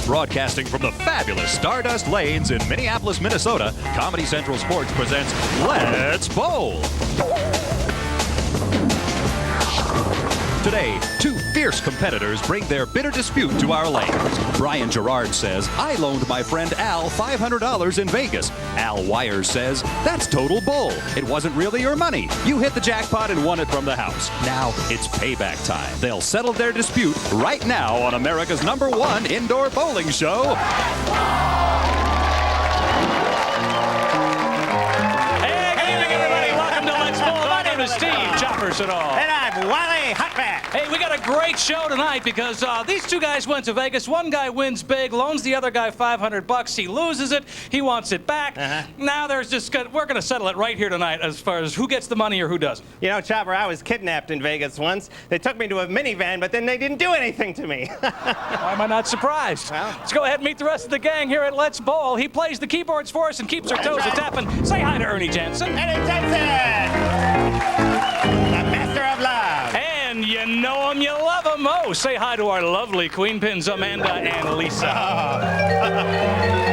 Broadcasting from the fabulous Stardust Lanes in Minneapolis, Minnesota, Comedy Central Sports presents Let's Bowl. Today, two fierce competitors bring their bitter dispute to our lanes. Brian Gerard says, I loaned my friend Al $500 in Vegas. Al Wires says, that's total bull. It wasn't really your money. You hit the jackpot and won it from the house. Now it's payback time. They'll settle their dispute right now on America's #1 indoor bowling show. Hey, good evening, everybody. Welcome to Let's Bowl. My name is Steve Choppers and all. And I'm Wally Hotbat. Hey, we got a great show tonight because these two guys went to Vegas. One guy wins big, loans the other guy $500. He loses it. He wants it back. Now we're going to settle it right here tonight as far as who gets the money or who doesn't. You know, Chopper, I was kidnapped in Vegas once. They took me to a minivan, but then they didn't do anything to me. Why am I not surprised? Well. Let's go ahead and meet the rest of the gang here at Let's Bowl. He plays the keyboards for us and keeps our toes a-tapping. Say hi to Ernie Jensen. Ernie Jensen! The master of love. And you know him, you love him. Oh, say hi to our lovely Queen Pins, Amanda and Lisa.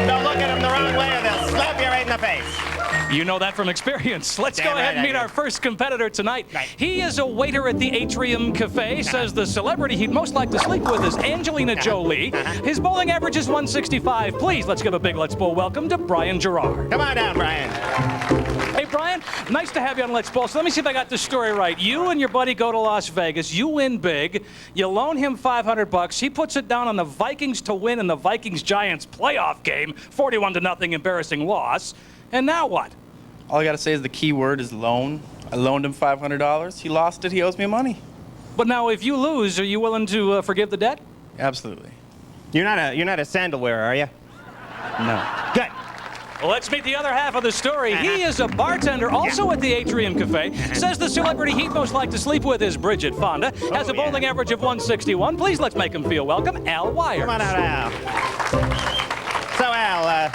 Don't look at them the wrong way or they'll slap you right in the face. You know that from experience. Let's go ahead and meet our first competitor tonight. He is a waiter at the Atrium Cafe. Says the celebrity he'd most like to sleep with is Angelina Jolie. His bowling average is 165. Please, let's give a big Let's Bowl welcome to Brian Gerard. Come on down, Brian. Hey, Brian, nice to have you on Let's Bowl. So let me see if I got this story right. You and your buddy go to Las Vegas. You win big. You loan him $500. He puts it down on the Vikings to win in the Vikings-Giants playoff game. 41-0 embarrassing loss. And now what? All I gotta say is the key word is loan. I loaned him $500. He lost it. He owes me money. But now, if you lose, are you willing to forgive the debt? Absolutely. You're not a sandal wearer, are you? No. Good. Well, let's meet the other half of the story. He is a bartender also at the Atrium Cafe. Says the celebrity he'd most like to sleep with is Bridget Fonda. Has a bowling average of 161. Please, let's make him feel welcome. Al Wires. Come on out, Al. So, Al,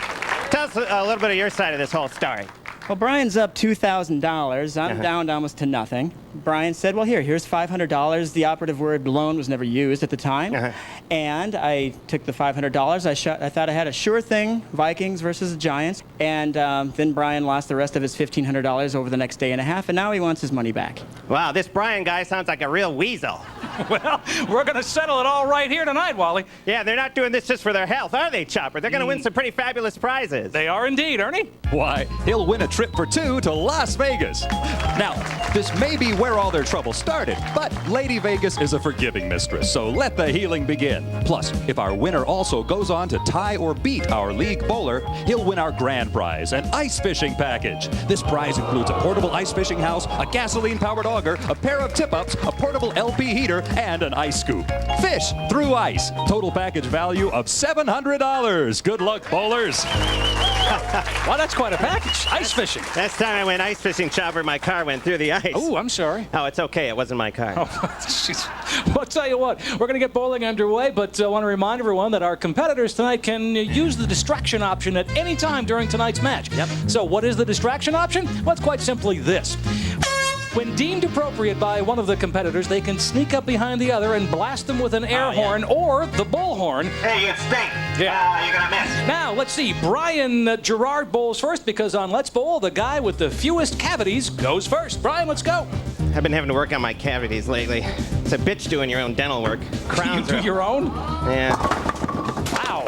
tell us a little bit of your side of this whole story. Well, Brian's up $2,000. I'm down to almost to nothing. Brian said, well, here's $500. The operative word loan was never used at the time. And I took the $500. I thought I had a sure thing, Vikings versus the Giants. And then Brian lost the rest of his $1,500 over the next day and a half, and now he wants his money back. Wow, this Brian guy sounds like a real weasel. Well, we're going to settle it all right here tonight, Wally. Yeah, they're not doing this just for their health, are they, Chopper? They're going to win some pretty fabulous prizes. They are indeed, Ernie. Why, he'll win a trip for two to Las Vegas. Now, this may be where all their trouble started, but Lady Vegas is a forgiving mistress, so let the healing begin. Plus, if our winner also goes on to tie or beat our league bowler, he'll win our grand prize, an ice fishing package. This prize includes a portable ice fishing house, a gasoline-powered auger, a pair of tip-ups, a portable LP heater, and an ice scoop. Fish through ice. Total package value of $700. Good luck, bowlers. Well, that's quite a package. Ice fishing. Last time I went ice fishing, Chopper, my car went through the ice. Oh, I'm sorry. Oh, it's okay. It wasn't my car. Oh, jeez. Well, I'll tell you what, we're going to get bowling underway, but I want to remind everyone that our competitors tonight can use the distraction option at any time during tonight's match. Yep. So what is the distraction option? Well, it's quite simply this. When deemed appropriate by one of the competitors, they can sneak up behind the other and blast them with an air horn or the bullhorn. Hey, you stink. Yeah. You're going to miss. Now, let's see. Brian Gerard bowls first because on Let's Bowl, the guy with the fewest cavities goes first. Brian, let's go. I've been having to work on my cavities lately. It's a bitch doing your own dental work. Crowns You do your own? Yeah. Wow.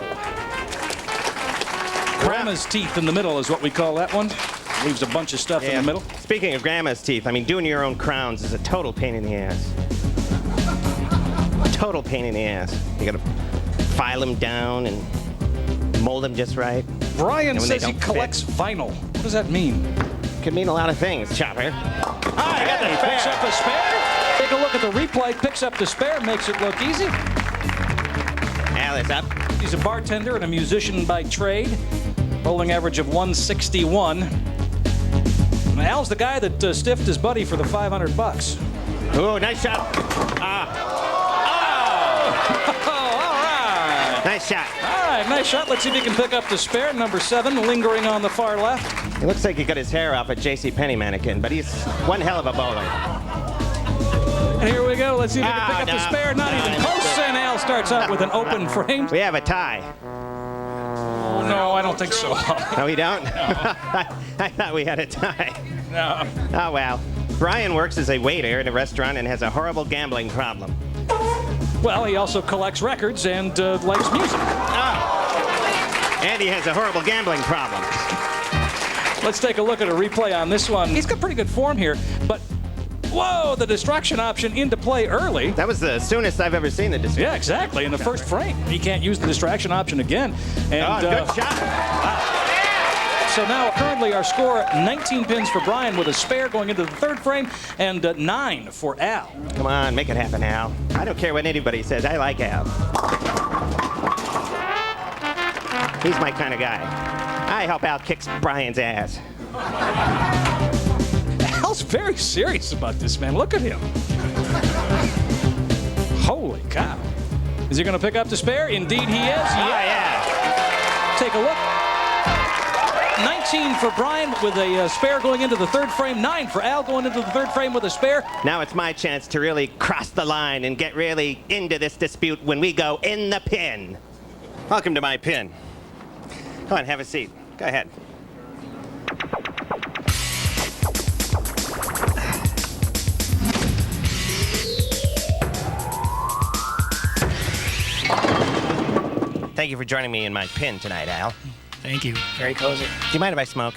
Grandma's teeth in the middle is what we call that one. Leaves a bunch of stuff in the middle. Speaking of grandma's teeth, I mean, doing your own crowns is a total pain in the ass. Total pain in the ass. You gotta file them down and mold them just right. Brian says he collects vinyl. What does that mean? Could mean a lot of things, Chopper. Ah, he picks up the spare. Take a look at the replay. Picks up the spare, makes it look easy. Al is up. He's a bartender and a musician by trade. Bowling average of 161. Al's the guy that stiffed his buddy for the $500. Ooh, nice shot. All right. Nice shot. All right, nice shot. Let's see if he can pick up the spare. Number 7, lingering on the far left. It looks like he got his hair off a JCPenney mannequin, but he's one hell of a bowler. And here we go. Let's see if he can pick up the spare. Not even close. And Al Al starts out with an open frame. We have a tie. Oh, no, I don't think so. No, we don't? I thought we had a tie. No. Oh, well. Brian works as a waiter at a restaurant and has a horrible gambling problem. Well, he also collects records and likes music. And he has a horrible gambling problem. Let's take a look at a replay on this one. He's got pretty good form here, but whoa, the distraction option into play early. That was the soonest I've ever seen the distraction. Yeah, exactly, in the first frame. He can't use the distraction option again. And, Good shot. So now, currently, our score, 19 pins for Brian with a spare going into the third frame, and 9 for Al. Come on, make it happen, Al. I don't care what anybody says. I like Al. He's my kind of guy. I hope Al kicks Brian's ass. Al's very serious about this, man. Look at him. Holy cow. Is he going to pick up the spare? Indeed he is. Yeah. Take a look. 19 for Brian with a spare going into the third frame. 9 for Al going into the third frame with a spare. Now it's my chance to really cross the line and get really into this dispute when we go in the pin. Welcome to my pin. Come on, have a seat. Go ahead. Thank you for joining me in my pin tonight, Al. Thank you. Very cozy. Do you mind if I smoke?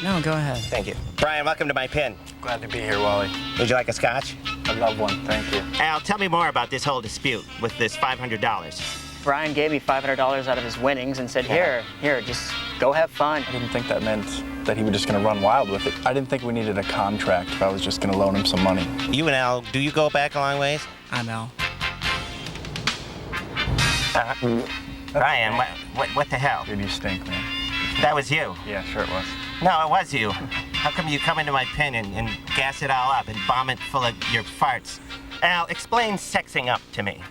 No, go ahead. Thank you. Brian, welcome to my pin. Glad to be here, Wally. Would you like a scotch? I'd love one. Thank you. Al, tell me more about this whole dispute with this $500. Brian gave me $500 out of his winnings and said, here, just go have fun. I didn't think that meant that he was just going to run wild with it. I didn't think we needed a contract if I was just going to loan him some money. You and Al, do you go back a long ways? I'm Al. Brian, what the hell? Dude, you stink, man. That was you. Yeah, sure it was. No, it was you. How come you come into my pin and gas it all up and bomb it full of your farts? Al, explain sexing up to me.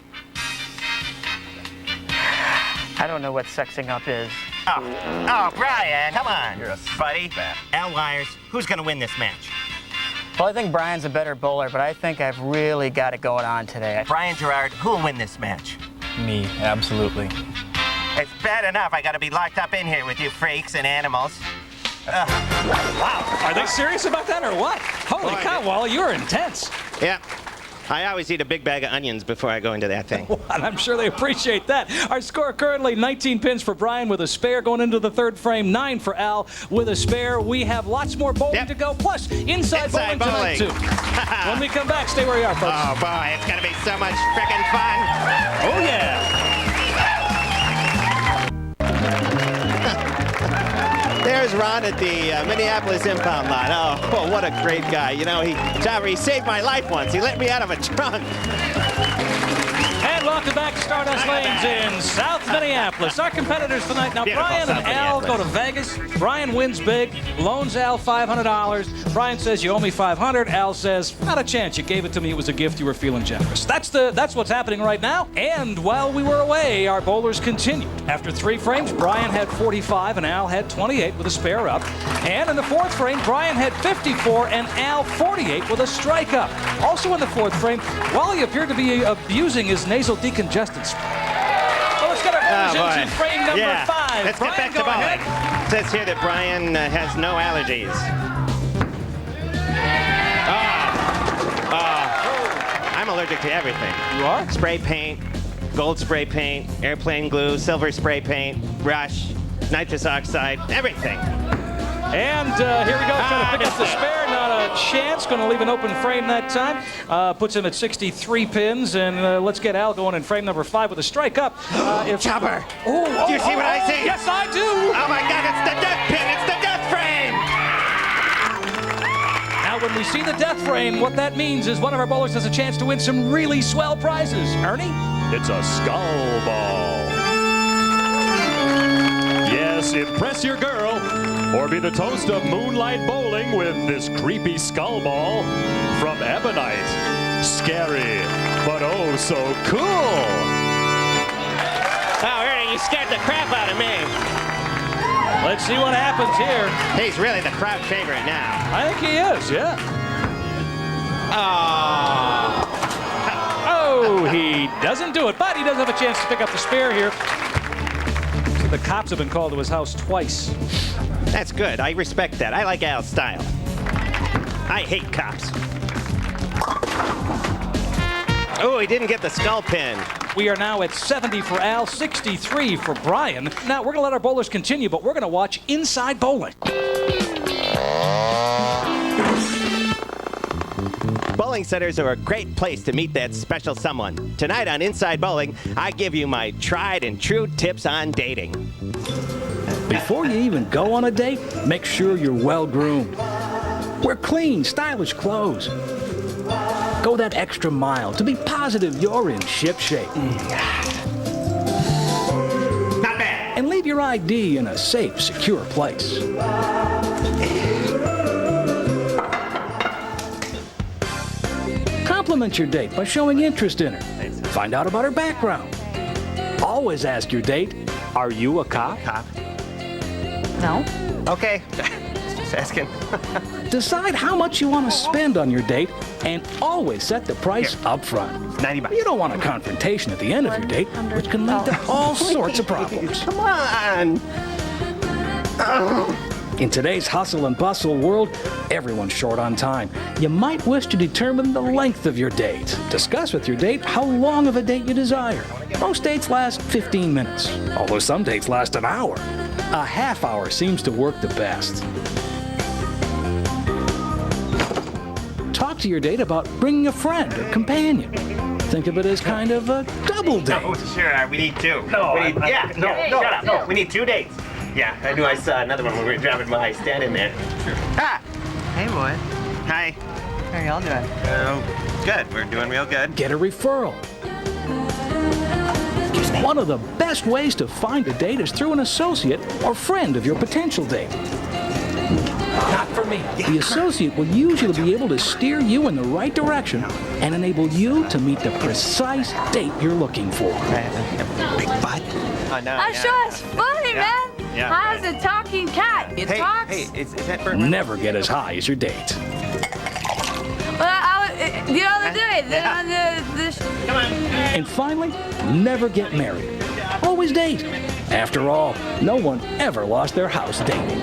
I don't know what sexing up is. Oh, Brian, come on, You're a buddy. bat. Al Wires, who's going to win this match? Well, I think Brian's a better bowler, but I think I've really got it going on today. Brian Gerard, who'll win this match? Me, absolutely. It's bad enough I got to be locked up in here with you freaks and animals. Wow. Are they serious about that or what? Holy cow, Wally, you're intense. Yeah. I always eat a big bag of onions before I go into that thing. And I'm sure they appreciate that. Our score currently 19 pins for Brian with a spare going into the third frame, 9 for Al with a spare. We have lots more bowling to go, plus inside bowling tonight, too. When we come back, stay where you are, folks. Oh, boy, it's going to be so much frickin' fun. Oh, yeah. There's Ron at the Minneapolis impound lot. Oh, what a great guy. You know, he saved my life once. He let me out of a trunk. And welcome back to Stardust Lanes in South Minneapolis. Our competitors tonight. Now, Beautiful Brian and South Al go to Minneapolis. Vegas. Brian wins big, loans Al $500. Brian says, you owe me $500. Al says, not a chance. You gave it to me. It was a gift. You were feeling generous. That's what's happening right now. And while we were away, our bowlers continued. After 3 frames, Brian had 45 and Al had 28 with a spare up. And in the 4th frame, Brian had 54 and Al 48 with a strike up. Also in the 4th frame, Wally appeared to be abusing his nasal decongestant spray. So let's get our bowlers into frame number 5. Let's Brian, get back to go bowling. ahead. It says here that Brian has no allergies. I'm allergic to everything. You are? Spray paint, gold spray paint, airplane glue, silver spray paint, brush, nitrous oxide, everything. And here we go, trying to pick up the spare. Not a chance. Going to leave an open frame that time. Puts him at 63 pins. And let's get Al going in frame number 5 with a strike up. Chopper! Oh, Do you see what I see? Yes, I do. Oh my God, it's the death pin! It's the death frame! Now, when we see the death frame, what that means is one of our bowlers has a chance to win some really swell prizes. Ernie? It's a skull ball. Yes, impress your girl, or be the toast of moonlight bowling with this creepy skull ball from Ebonite. Scary, but oh so cool. Oh, Ernie, you scared the crap out of me. Let's see what happens here. He's really the crowd favorite now. I think he is, yeah. Oh. Oh, No, he doesn't do it, but he does have a chance to pick up the spare here. So the cops have been called to his house twice. That's good. I respect that. I like Al's style. I hate cops. Oh, he didn't get the skull pin. We are now at 70 for Al, 63 for Brian. Now, we're going to let our bowlers continue, but we're going to watch Inside Bowling. Bowling centers are a great place to meet that special someone. Tonight on Inside Bowling, I give you my tried and true tips on dating. Before you even go on a date, make sure you're well groomed. Wear clean, stylish clothes. Go that extra mile to be positive you're in ship shape. Not bad. And leave your ID in a safe, secure place. Compliment your date by showing interest in her. Find out about her background. Always ask your date, are you a cop? No. Okay. Just asking. Decide how much you want to spend on your date and always set the price Here. up front. 90 bucks. You don't want a confrontation at the end of your date, which can lead to all sorts of problems. Come on. In today's hustle and bustle world, everyone's short on time. You might wish to determine the length of your date. Discuss with your date how long of a date you desire. Most dates last 15 minutes, although some dates last an hour. A half hour seems to work the best. Talk to your date about bringing a friend or companion. Think of it as kind of a double date. Oh, sure. We need two. No, we need, I- no, shut up. No, we need 2 dates. Yeah, I knew I saw another one when we were driving by. Stand in there. Ah! Hey, boy. Hi. How are y'all doing? Good. We're doing real good. Get a referral. One of the best ways to find a date is through an associate or friend of your potential date. Not for me. The associate will usually be able to steer you in the right direction and enable you to meet the precise date you're looking for. Big butt. Oh, no. I'm sure it's funny, man. Yeah, How's a talking cat? It Hey, talks. hey, is that for Never get as high as your date. Well, you know the day. Come on. And finally, never get married. Always date. After all, no one ever lost their house dating.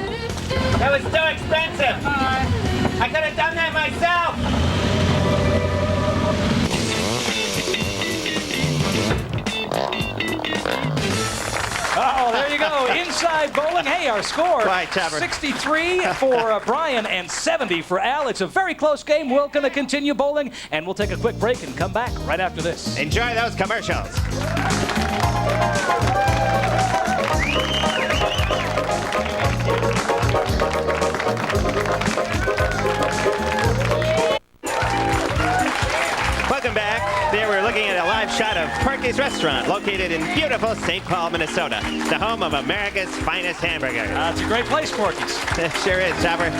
That was so expensive. I could have done that myself. Oh, there you go. Inside Bowling. Hey, our score, Quiet, Chopper. 63 for Brian and 70 for Al. It's a very close game. We're going to continue bowling, and we'll take a quick break and come back right after this. Enjoy those commercials. Welcome back. There we're looking at a live shot of Parky's Restaurant, located in beautiful St. Paul, Minnesota, the home of America's finest hamburger. It's a great place, Porky's. It sure is, Chopper.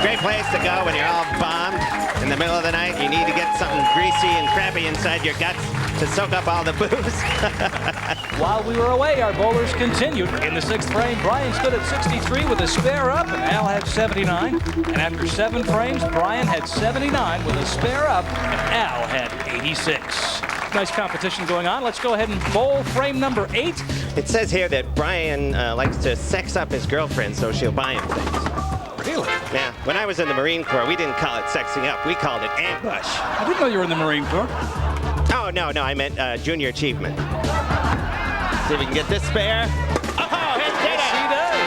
Great place to go when you're all bombed in the middle of the night. You need to get something greasy and crappy inside your guts to soak up all the booze. While we were away, our bowlers continued. In the 6th frame, Brian stood at 63 with a spare up, and Al had 79. And after 7 frames, Brian had 79 with a spare up, and Al had 86. Nice competition going on. Let's go ahead and bowl frame number 8. It says here that Brian likes to sex up his girlfriend so she'll buy him things. Really? Yeah, when I was in the Marine Corps, we didn't call it sexing up. We called it ambush. I didn't know you were in the Marine Corps. Oh, no, I meant junior achievement. See if we can get this spare. Oh, it did He it! does.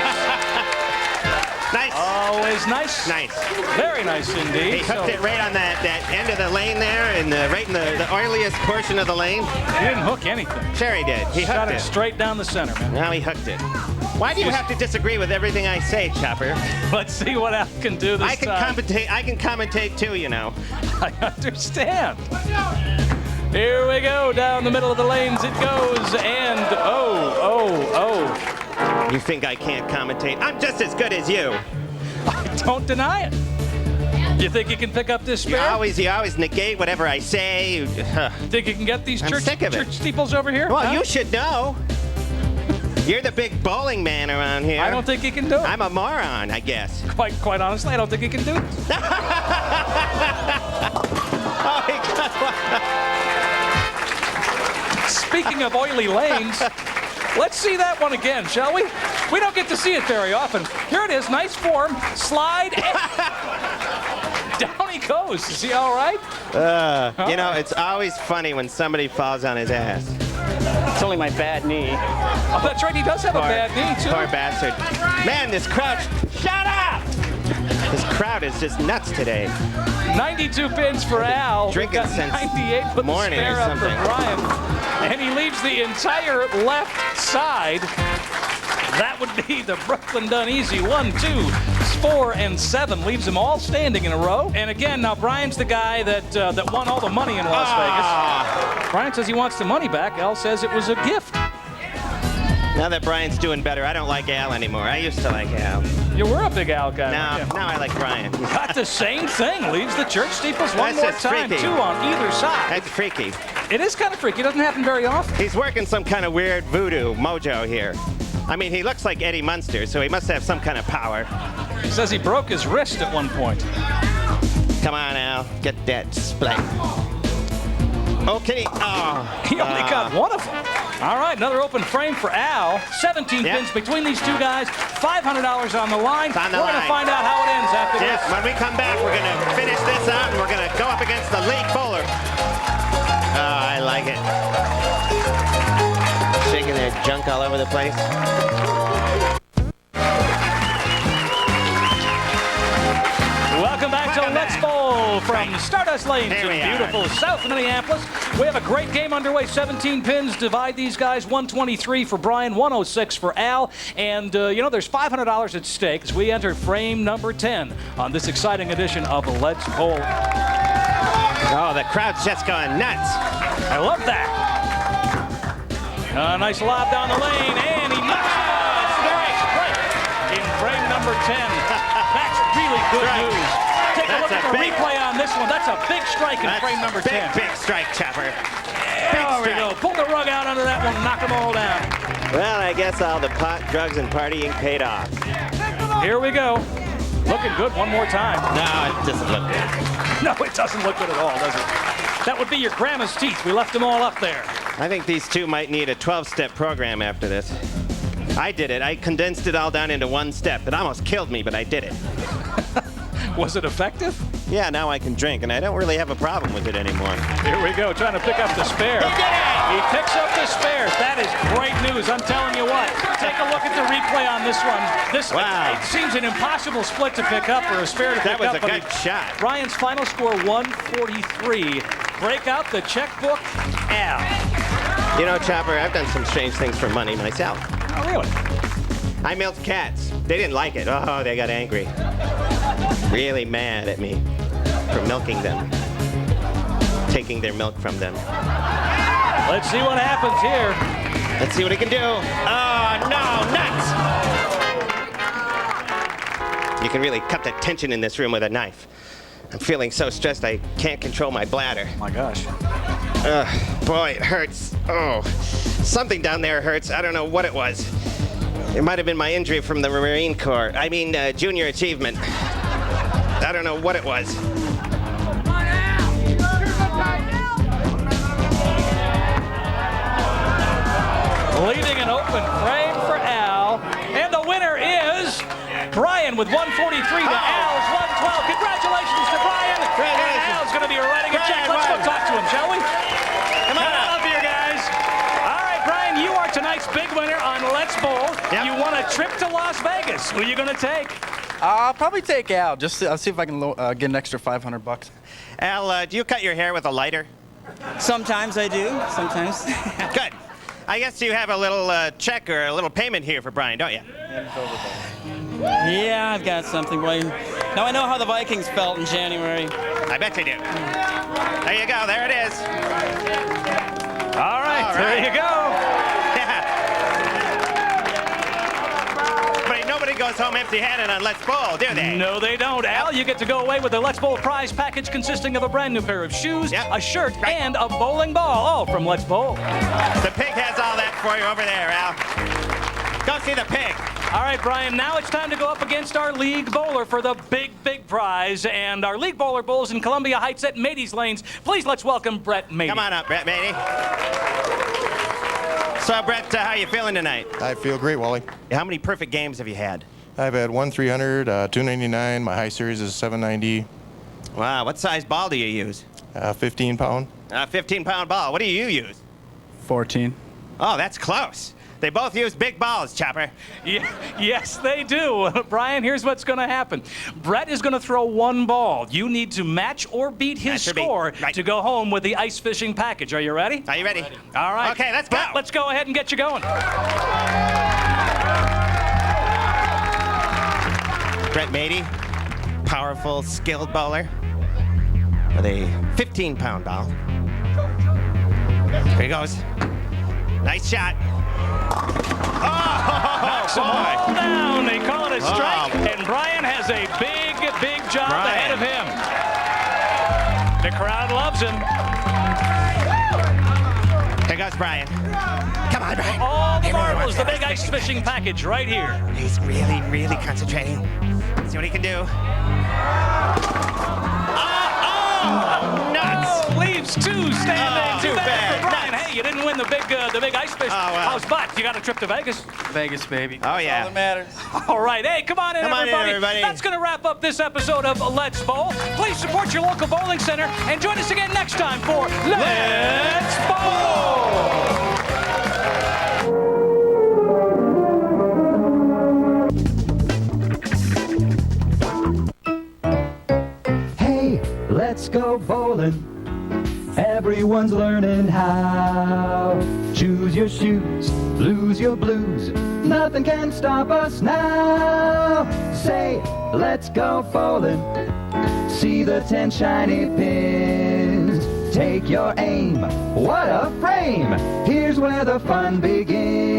Nice. Always nice. Nice. Very nice indeed. He hooked it right on that end of the lane there, and right in the oiliest portion of the lane. He didn't hook anything. Sure he did. He Shot hooked it it. straight down the center, man. Now he hooked it. Why do you have to disagree with everything I say, Chopper? Let's see what Al can do this I can time. commentate too, you know. I understand. Here we go. Down the middle of the lanes it goes. And oh. You think I can't commentate? I'm just as good as you. Don't deny it. You think you can pick up this You spare? always negate whatever I say. Think you can get these I'm church sick of it. steeples over here? Well, Huh? you should know. You're the big bowling man around here. I don't think you can do it. I'm a moron, I guess. Quite honestly, I don't think you can do it. Oh, he got one. Speaking of oily lanes, let's see that one again, shall we? We don't get to see it very often. Here it is, nice form, slide, and down he goes. Is he all right? You know, it's always funny when somebody falls on his ass. It's only my bad knee. Oh, that's right, he does have a bad knee, too. Poor bastard. Man, this crowd. Shut up! This crowd is just nuts today. 92 pins for Al. We've Drinking got since 98 with the morning or spare up for something. Brian. And he leaves the entire left side. That would be the Brooklyn done easy. 1, 2, 4, and 7. Leaves them all standing in a row. And again, now Brian's the guy that won all the money in Las Vegas. Brian says he wants the money back. Al says it was a gift. Now that Brian's doing better, I don't like Al anymore. I used to like Al. You were a big Al guy. Now weren't you? I like Brian. Got the same thing. Leaves the church steeples one That's more just time. freaky. 2 on either side. That's freaky. It is kind of freaky. It doesn't happen very often. He's working some kind of weird voodoo mojo here. I mean, he looks like Eddie Munster, so he must have some kind of power. He says he broke his wrist at one point. Come on, Al. Get that splat. Oh, can he? Oh. He only got one of them. All right, another open frame for Al. 17 Yep. pins between these two guys. $500 on the line. It's on the We're going to line. find out how it ends after Yes, this. when we come back, we're going to finish this out, and we're going to go up against the league bowler. Oh, I like it. Shaking their junk all over the place. Welcome back to Let's Bowl from Stardust Lanes Here in we are. beautiful South Minneapolis. We have a great game underway. 17 pins divide these guys. 123 for Brian, 106 for Al. And, you know, there's $500 at stake as we enter frame number 10 on this exciting edition of Let's Bowl. Oh, the crowd's just going nuts. I love that. A nice lob down the lane, and he knocks it out. Strike in frame number 10. That's really good Strike. news. Take a That's look at a the big- replay on this one. That's a big strike in frame number 10. Big strike, Chopper. There we go. Pull the rug out under that one, knock them all down. Well, I guess all the pot, drugs, and partying paid off. Here we go. Looking good one more time. No, it doesn't look good. No, it doesn't look good at all, does it? That would be your grandma's teeth. We left them all up there. I think these two might need a 12-step program after this. I did it. I condensed it all down into one step. It almost killed me, but I did it. Was it effective? Yeah, now I can drink, and I don't really have a problem with it anymore. Here we go, trying to pick up the spare. He did it! He picks up the spares. That is great news. I'm telling you what. Take a look at the replay on this one. Wow. It seems an impossible split to pick up or a spare to That pick was up. a but good shot. Ryan's final score 143. Break out the checkbook, Al. You know, Chopper, I've done some strange things for money myself. Oh, really? I milked cats. They didn't like it. Oh, they got angry. Really mad at me for milking them. Taking their milk from them. Let's see what happens here. Let's see what he can do. Oh, no, nuts! You can really cut the tension in this room with a knife. I'm feeling so stressed I can't control my bladder. Oh my gosh. Boy, it hurts. Oh, something down there hurts. I don't know what it was. It might have been my injury from the Marine Corps. I mean, junior achievement. I don't know what it was. Leading an open frame for Al. And the winner is Brian with 143 to Al's 112. Congratulations to Brian. And Al's going to be writing a check. Let's go talk to him, shall we? Come on up here, guys. All right, Brian, you are tonight's big winner on Let's Bowl. Yep. You won a trip to Las Vegas. Who are you going to take? I'll probably take Al. I'll see if I can get an extra $500. Al, do you cut your hair with a lighter? Sometimes I do, sometimes. Good. I guess you have a little check or a little payment here for Brian, don't you? Yeah, I've got something. Well, now I know how the Vikings felt in January. I bet you do. There you go. There it is. All right, there you go. But nobody goes home empty-handed on Let's Bowl, do they? No, they don't. Al, you get to go away with a Let's Bowl prize package consisting of a brand new pair of shoes, Yep. a shirt, and a bowling ball, all from Let's Bowl. The pig has all that for you over there, Al. Go see the pig. All right, Brian, now it's time to go up against our league bowler for the big, big prize. And our league bowler bowls in Columbia Heights at Mady's Lanes. Please let's welcome Brett Mady. Come on up, Brett Mady. So, Brett, how you feeling tonight? I feel great, Wally. How many perfect games have you had? I've had 1 300, 299. My high series is 790. Wow, what size ball do you use? 15 pound. 15-pound ball. What do you use? 14. Oh, that's close. They both use big balls, Chopper. Yes, they do. Brian, here's what's going to happen. Brett is going to throw one ball. You need to match or beat his score to go home with the ice fishing package. Are you ready? Are you ready? All right. Okay, let's go. Brett, let's go ahead and get you going. Brett Mady, powerful, skilled bowler with a 15-pound ball. Here he goes. Nice shot. Knocks him all down. They call it a strike, and Brian has a big, big job ahead of him. The crowd loves him. Here goes Brian. Come on, Brian. All the marbles, the big ice fishing package right here. He's really, really concentrating. See what he can do. Nuts! Oh, leaves two standing. Too bad for Brian. Nuts. Hey, you didn't win the big ice fish house, but you got a trip to Vegas. Vegas, baby. Oh, yeah. All that matters. All right. Hey, come on in, Come on in, everybody. That's going to wrap up this episode of Let's Bowl. Please support your local bowling center and join us again next time for Let's Bowl. Let's go bowling. Everyone's learning how. Choose your shoes, lose your blues. Nothing can stop us now. Say, let's go bowling. See the 10 shiny pins. Take your aim. What a frame! Here's where the fun begins.